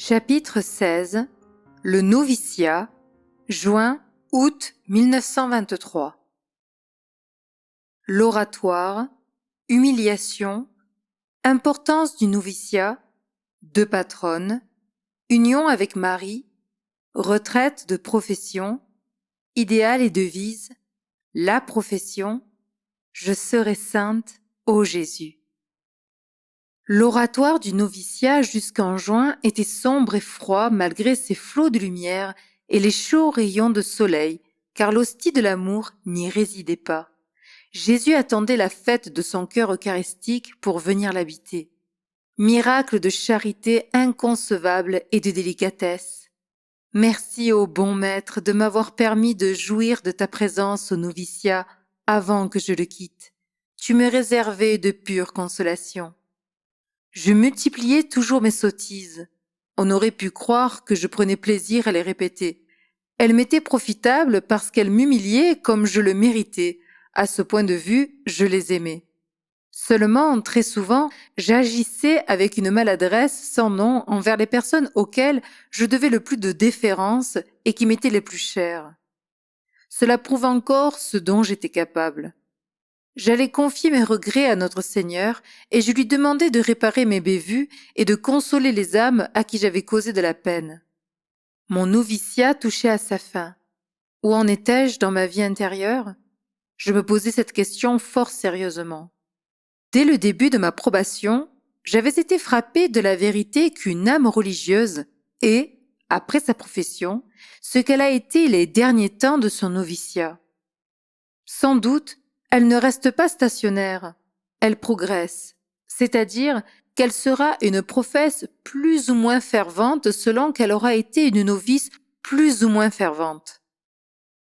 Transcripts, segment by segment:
Chapitre 16. Le noviciat, juin-août 1923. L'oratoire, humiliation, importance du noviciat, deux patronnes, union avec Marie, retraite de profession, idéal et devise, la profession, je serai sainte, ô Jésus. L'oratoire du noviciat jusqu'en juin était sombre et froid malgré ses flots de lumière et les chauds rayons de soleil, car l'hostie de l'amour n'y résidait pas. Jésus attendait la fête de son cœur eucharistique pour venir l'habiter. Miracle de charité inconcevable et de délicatesse. Merci, ô bon Maître, de m'avoir permis de jouir de ta présence au noviciat avant que je le quitte. Tu me réservais de pures consolations. Je multipliais toujours mes sottises. On aurait pu croire que je prenais plaisir à les répéter. Elles m'étaient profitables parce qu'elles m'humiliaient comme je le méritais. À ce point de vue, je les aimais. Seulement, très souvent, j'agissais avec une maladresse sans nom envers les personnes auxquelles je devais le plus de déférence et qui m'étaient les plus chères. Cela prouve encore ce dont j'étais capable. J'allais confier mes regrets à notre Seigneur et je lui demandais de réparer mes bévues et de consoler les âmes à qui j'avais causé de la peine. Mon noviciat touchait à sa fin. Où en étais-je dans ma vie intérieure? Je me posais cette question fort sérieusement. Dès le début de ma probation, j'avais été frappé de la vérité qu'une âme religieuse est, après sa profession, ce qu'elle a été les derniers temps de son noviciat. Sans doute, elle ne reste pas stationnaire, elle progresse, c'est-à-dire qu'elle sera une professe plus ou moins fervente selon qu'elle aura été une novice plus ou moins fervente.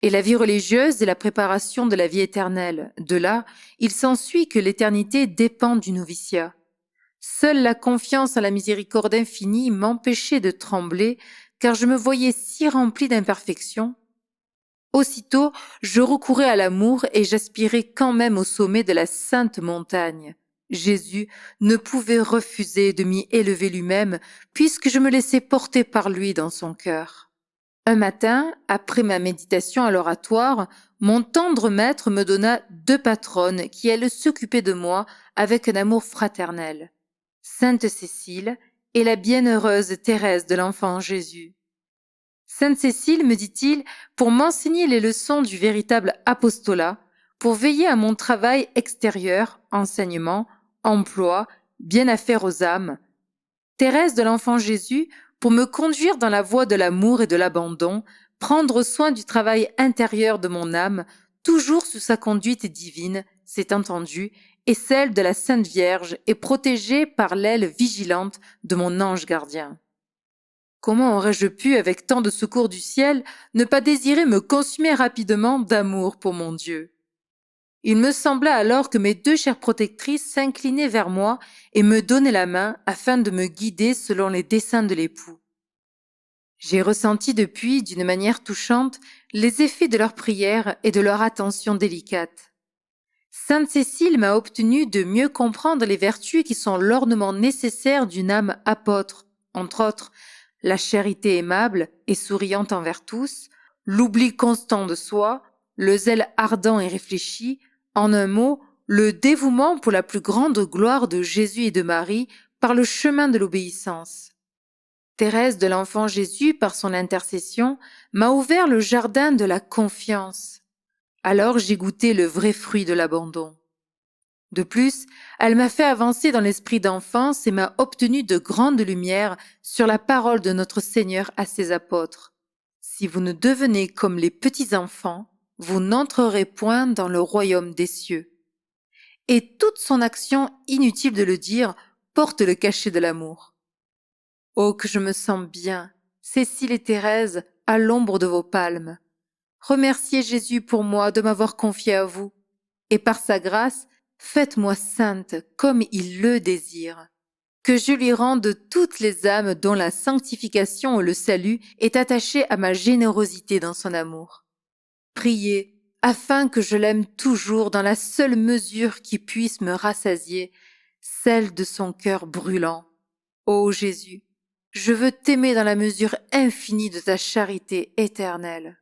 Et la vie religieuse est la préparation de la vie éternelle. De là, il s'ensuit que l'éternité dépend du noviciat. Seule la confiance en la miséricorde infinie m'empêchait de trembler, car je me voyais si rempli d'imperfections. Aussitôt, je recourais à l'amour et j'aspirais quand même au sommet de la sainte montagne. Jésus ne pouvait refuser de m'y élever lui-même, puisque je me laissais porter par lui dans son cœur. Un matin, après ma méditation à l'oratoire, mon tendre maître me donna deux patronnes qui allaient s'occuper de moi avec un amour fraternel. Sainte Cécile et la bienheureuse Thérèse de l'Enfant Jésus. Sainte Cécile, me dit-il, pour m'enseigner les leçons du véritable apostolat, pour veiller à mon travail extérieur, enseignement, emploi, bien-affaire aux âmes. Thérèse de l'Enfant Jésus, pour me conduire dans la voie de l'amour et de l'abandon, prendre soin du travail intérieur de mon âme, toujours sous sa conduite divine, c'est entendu, et celle de la Sainte Vierge, et protégée par l'aile vigilante de mon ange gardien. Comment aurais-je pu, avec tant de secours du ciel, ne pas désirer me consumer rapidement d'amour pour mon Dieu? Il me sembla alors que mes deux chères protectrices s'inclinaient vers moi et me donnaient la main afin de me guider selon les desseins de l'époux. J'ai ressenti depuis, d'une manière touchante, les effets de leurs prières et de leur attention délicate. Sainte Cécile m'a obtenu de mieux comprendre les vertus qui sont l'ornement nécessaire d'une âme apôtre, entre autres, la charité aimable et souriante envers tous, l'oubli constant de soi, le zèle ardent et réfléchi, en un mot, le dévouement pour la plus grande gloire de Jésus et de Marie par le chemin de l'obéissance. Thérèse de l'Enfant Jésus, par son intercession, m'a ouvert le jardin de la confiance. Alors j'ai goûté le vrai fruit de l'abandon. De plus, elle m'a fait avancer dans l'esprit d'enfance et m'a obtenu de grandes lumières sur la parole de notre Seigneur à ses apôtres. Si vous ne devenez comme les petits enfants, vous n'entrerez point dans le royaume des cieux. Et toute son action, inutile de le dire, porte le cachet de l'amour. Oh, que je me sens bien, Cécile et Thérèse, à l'ombre de vos palmes. Remerciez Jésus pour moi de m'avoir confié à vous, et par sa grâce, faites-moi sainte comme il le désire. Que je lui rende toutes les âmes dont la sanctification et le salut est attaché à ma générosité dans son amour. Priez, afin que je l'aime toujours dans la seule mesure qui puisse me rassasier, celle de son cœur brûlant. Ô Jésus, Je veux t'aimer dans la mesure infinie de ta charité éternelle.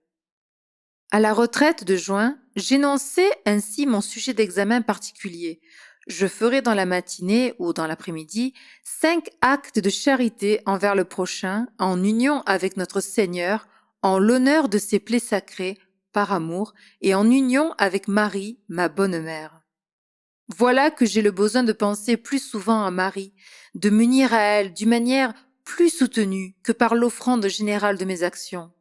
À la retraite de juin, j'énonçai ainsi mon sujet d'examen particulier. Je ferai dans la matinée ou dans l'après-midi 5 actes de charité envers le prochain, en union avec notre Seigneur, en l'honneur de ses plaies sacrées, par amour, et en union avec Marie, ma bonne mère. Voilà que j'ai le besoin de penser plus souvent à Marie, de m'unir à elle d'une manière plus soutenue que par l'offrande générale de mes actions.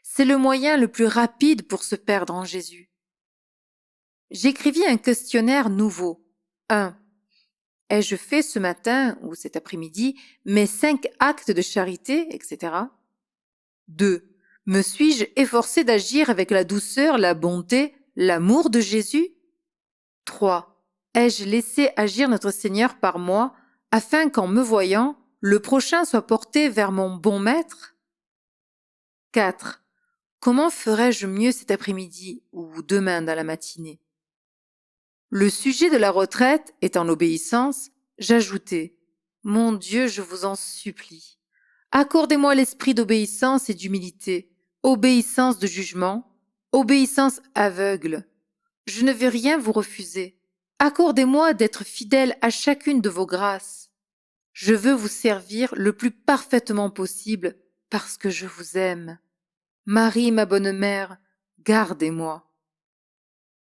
C'est le moyen le plus rapide pour se perdre en Jésus. J'écrivis un questionnaire nouveau. 1. Ai-je fait ce matin ou cet après-midi mes 5 actes de charité, etc. 2. Me suis-je efforcé d'agir avec la douceur, la bonté, l'amour de Jésus? 3. Ai-je laissé agir notre Seigneur par moi, afin qu'en me voyant, le prochain soit porté vers mon bon maître? 4. Comment ferais-je mieux cet après-midi ou demain dans la matinée? Le sujet de la retraite étant l'obéissance, j'ajoutai: Mon Dieu, je vous en supplie, accordez-moi l'esprit d'obéissance et d'humilité, obéissance de jugement, obéissance aveugle. Je ne vais rien vous refuser. Accordez-moi d'être fidèle à chacune de vos grâces. Je veux vous servir le plus parfaitement possible parce que je vous aime. Marie, ma bonne mère, gardez-moi.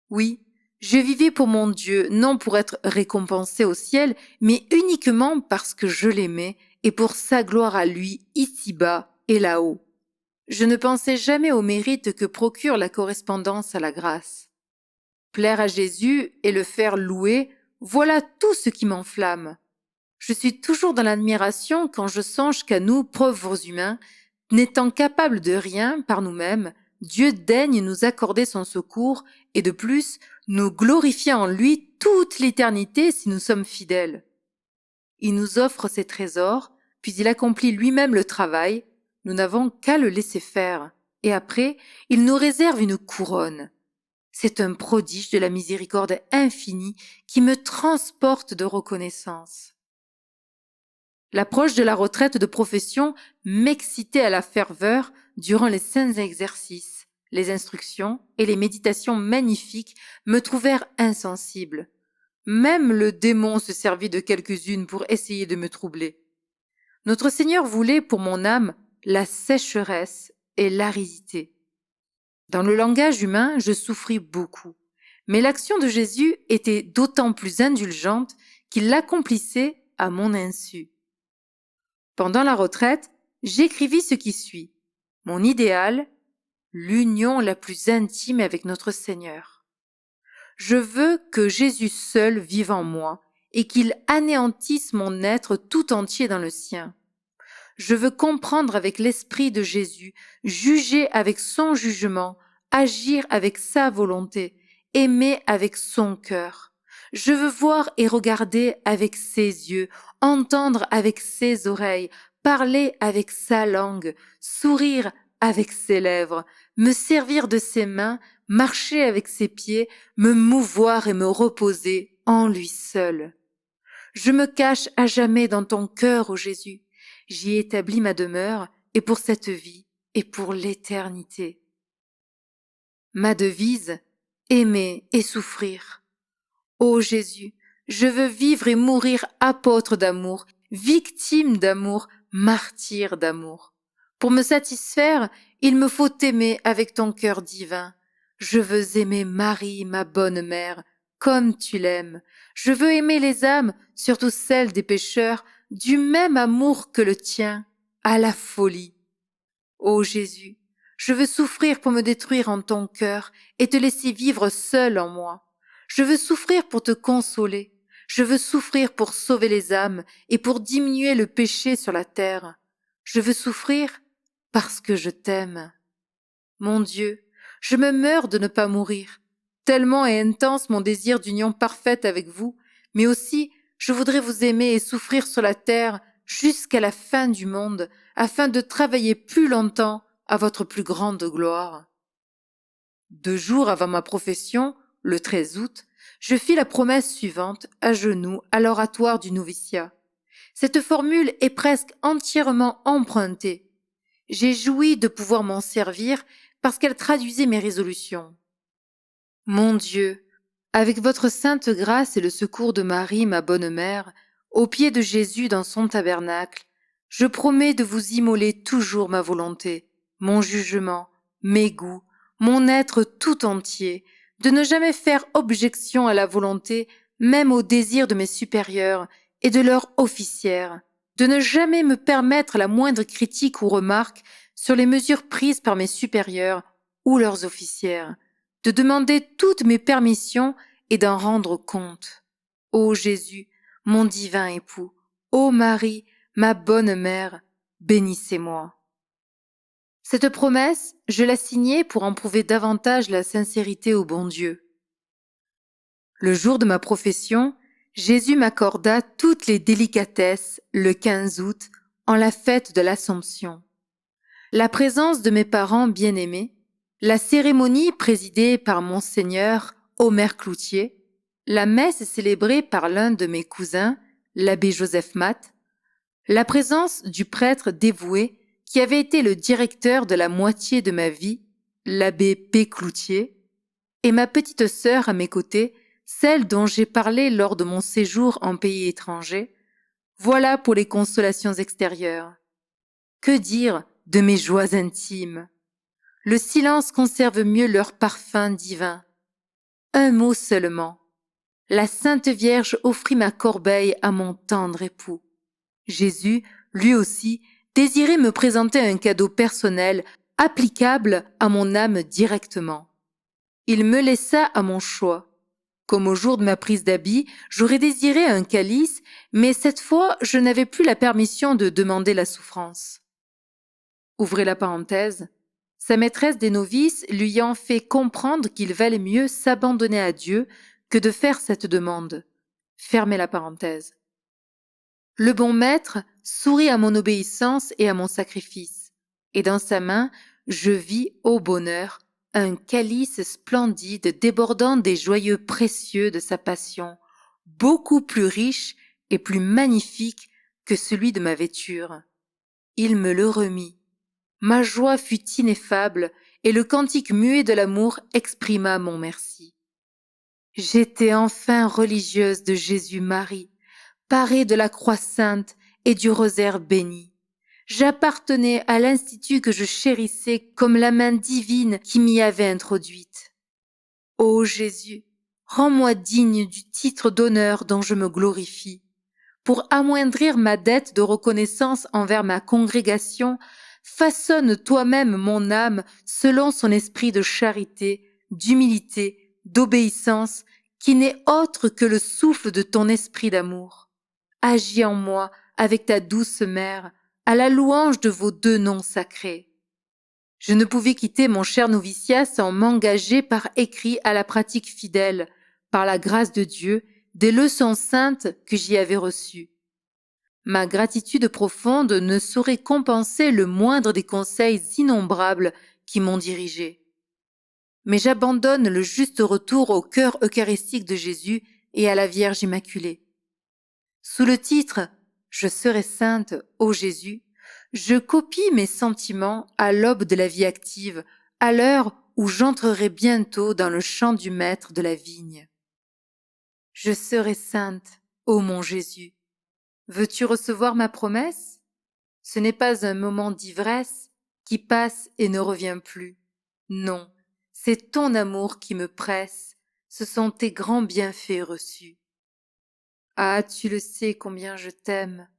Oui, je vivais pour mon Dieu, non pour être récompensé au ciel, mais uniquement parce que je l'aimais et pour sa gloire à lui, ici-bas et là-haut. Je ne pensais jamais au mérite que procure la correspondance à la grâce. Plaire à Jésus et le faire louer, voilà tout ce qui m'enflamme. Je suis toujours dans l'admiration quand je songe qu'à nous, pauvres humains, n'étant capables de rien par nous-mêmes, Dieu daigne nous accorder son secours et de plus nous glorifier en lui toute l'éternité si nous sommes fidèles. Il nous offre ses trésors, puis il accomplit lui-même le travail, nous n'avons qu'à le laisser faire, et après il nous réserve une couronne. C'est un prodige de la miséricorde infinie qui me transporte de reconnaissance. L'approche de la retraite de profession m'excitait à la ferveur durant les saints exercices. Les instructions et les méditations magnifiques me trouvèrent insensible. Même le démon se servit de quelques-unes pour essayer de me troubler. Notre Seigneur voulait pour mon âme la sécheresse et l'aridité. Dans le langage humain, je souffris beaucoup, mais l'action de Jésus était d'autant plus indulgente qu'il l'accomplissait à mon insu. Pendant la retraite, j'écrivis ce qui suit. Mon idéal, l'union la plus intime avec notre Seigneur. Je veux que Jésus seul vive en moi et qu'il anéantisse mon être tout entier dans le sien. Je veux comprendre avec l'esprit de Jésus, juger avec son jugement, agir avec sa volonté, aimer avec son cœur. Je veux voir et regarder avec ses yeux, entendre avec ses oreilles, parler avec sa langue, sourire avec ses lèvres, me servir de ses mains, marcher avec ses pieds, me mouvoir et me reposer en lui seul. Je me cache à jamais dans ton cœur, ô Jésus. J'y établis ma demeure, et pour cette vie, et pour l'éternité. Ma devise, aimer et souffrir. Ô Jésus, je veux vivre et mourir apôtre d'amour, victime d'amour, martyr d'amour. Pour me satisfaire, il me faut t'aimer avec ton cœur divin. Je veux aimer Marie, ma bonne mère, comme tu l'aimes. Je veux aimer les âmes, surtout celles des pécheurs, du même amour que le tien, à la folie. Ô Jésus, je veux souffrir pour me détruire en ton cœur et te laisser vivre seul en moi. Je veux souffrir pour te consoler. Je veux souffrir pour sauver les âmes et pour diminuer le péché sur la terre. Je veux souffrir parce que je t'aime. Mon Dieu, je me meurs de ne pas mourir. Tellement est intense mon désir d'union parfaite avec vous, mais aussi je voudrais vous aimer et souffrir sur la terre jusqu'à la fin du monde, afin de travailler plus longtemps à votre plus grande gloire. 2 jours avant ma profession, le 13 août, je fis la promesse suivante, à genoux, à l'oratoire du noviciat. Cette formule est presque entièrement empruntée. J'ai joui de pouvoir m'en servir parce qu'elle traduisait mes résolutions. Mon Dieu, avec votre sainte grâce et le secours de Marie, ma bonne mère, au pied de Jésus dans son tabernacle, je promets de vous immoler toujours ma volonté, mon jugement, mes goûts, mon être tout entier, de ne jamais faire objection à la volonté, même au désir de mes supérieurs et de leurs officières, de ne jamais me permettre la moindre critique ou remarque sur les mesures prises par mes supérieurs ou leurs officières, de demander toutes mes permissions et d'en rendre compte. Ô Jésus, mon divin époux, ô Marie, ma bonne mère, bénissez-moi. Cette promesse, je la signai pour en prouver davantage la sincérité au bon Dieu. Le jour de ma profession, Jésus m'accorda toutes les délicatesses le 15 août, en la fête de l'Assomption. La présence de mes parents bien-aimés, la cérémonie présidée par Monseigneur Omer Cloutier, la messe célébrée par l'un de mes cousins, l'abbé Joseph Matt, la présence du prêtre dévoué qui avait été le directeur de la moitié de ma vie, l'abbé P. Cloutier, et ma petite sœur à mes côtés, celle dont j'ai parlé lors de mon séjour en pays étranger, voilà pour les consolations extérieures. Que dire de mes joies intimes? Le silence conserve mieux leur parfum divin. Un mot seulement. La Sainte Vierge offrit ma corbeille à mon tendre époux. Jésus, lui aussi, désirait me présenter un cadeau personnel applicable à mon âme directement. Il me laissa à mon choix. Comme au jour de ma prise d'habit, j'aurais désiré un calice, mais cette fois, je n'avais plus la permission de demander la souffrance. Ouvrez la parenthèse. Sa maîtresse des novices lui ayant fait comprendre qu'il valait mieux s'abandonner à Dieu que de faire cette demande. Fermez la parenthèse. Le bon maître sourit à mon obéissance et à mon sacrifice, et dans sa main, je vis, ô bonheur, un calice splendide débordant des joyeux précieux de sa passion, beaucoup plus riche et plus magnifique que celui de ma vêture. Il me le remit. Ma joie fut ineffable et le cantique muet de l'amour exprima mon merci. J'étais enfin religieuse de Jésus-Marie, parée de la croix sainte et du rosaire béni. J'appartenais à l'institut que je chérissais comme la main divine qui m'y avait introduite. Ô Jésus, rends-moi digne du titre d'honneur dont je me glorifie. Pour amoindrir ma dette de reconnaissance envers ma congrégation, façonne toi-même mon âme selon son esprit de charité, d'humilité, d'obéissance, qui n'est autre que le souffle de ton esprit d'amour. Agis en moi avec ta douce mère, à la louange de vos deux noms sacrés. Je ne pouvais quitter mon cher noviciat sans m'engager par écrit à la pratique fidèle, par la grâce de Dieu, des leçons saintes que j'y avais reçues. Ma gratitude profonde ne saurait compenser le moindre des conseils innombrables qui m'ont dirigé. Mais j'abandonne le juste retour au cœur eucharistique de Jésus et à la Vierge Immaculée. Sous le titre « Je serai sainte, ô Jésus », je copie mes sentiments à l'aube de la vie active, à l'heure où j'entrerai bientôt dans le champ du maître de la vigne. Je serai sainte, ô mon Jésus. Veux-tu recevoir ma promesse? Ce n'est pas un moment d'ivresse qui passe et ne revient plus. Non, c'est ton amour qui me presse, ce sont tes grands bienfaits reçus. Ah, tu le sais combien je t'aime,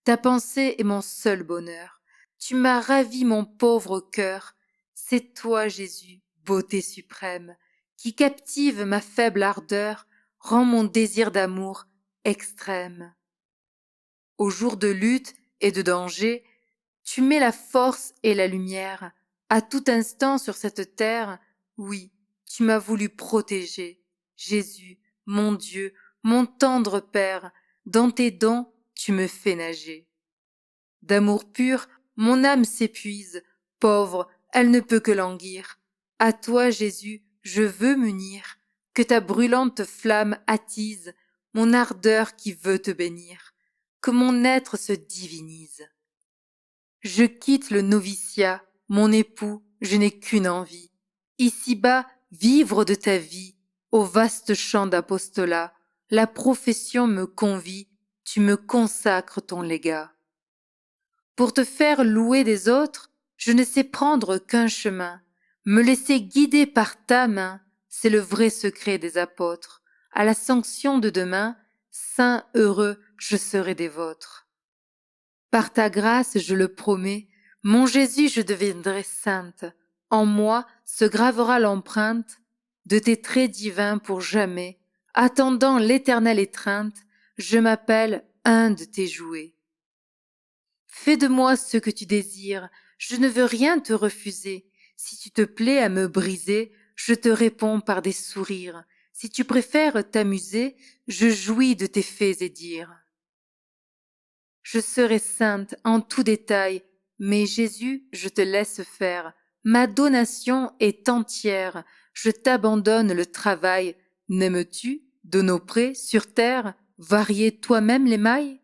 ta pensée est mon seul bonheur. Tu m'as ravi mon pauvre cœur, c'est toi Jésus, beauté suprême, qui captive ma faible ardeur, rend mon désir d'amour extrême. Au jour de lutte et de danger, tu mets la force et la lumière. À tout instant sur cette terre, oui, tu m'as voulu protéger. Jésus, mon Dieu, mon tendre Père, dans tes dons, tu me fais nager. D'amour pur, mon âme s'épuise, pauvre, elle ne peut que languir. À toi, Jésus, je veux m'unir, que ta brûlante flamme attise mon ardeur qui veut te bénir. que mon être se divinise. Je quitte le noviciat, mon époux, je n'ai qu'une envie. Ici-bas, vivre de ta vie, au vaste champ d'apostolat, la profession me convie, tu me consacres ton légat. Pour te faire louer des autres, je ne sais prendre qu'un chemin. Me laisser guider par ta main, c'est le vrai secret des apôtres. À la sanction de demain, saint heureux, je serai des vôtres. Par ta grâce, je le promets, mon Jésus, je deviendrai sainte. En moi se gravera l'empreinte de tes traits divins pour jamais. Attendant l'éternelle étreinte, je m'appelle un de tes jouets. Fais de moi ce que tu désires, je ne veux rien te refuser. Si tu te plais à me briser, je te réponds par des sourires. Si tu préfères t'amuser, je jouis de tes faits et dires. Je serai sainte en tout détail, mais Jésus, je te laisse faire. Ma donation est entière, je t'abandonne le travail. N'aimes-tu, de nos prés, sur terre, varier toi-même les mailles?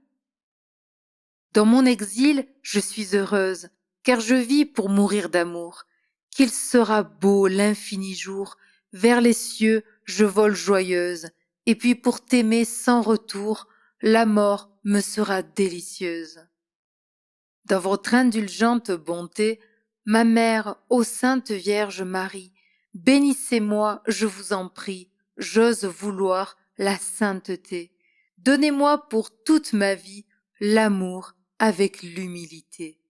Dans mon exil, je suis heureuse, car je vis pour mourir d'amour. Qu'il sera beau l'infini jour, vers les cieux je vole joyeuse, et puis pour t'aimer sans retour, la mort me sera délicieuse. Dans votre indulgente bonté, ma mère, ô Sainte Vierge Marie, bénissez-moi, je vous en prie, j'ose vouloir la sainteté. Donnez-moi pour toute ma vie l'amour avec l'humilité.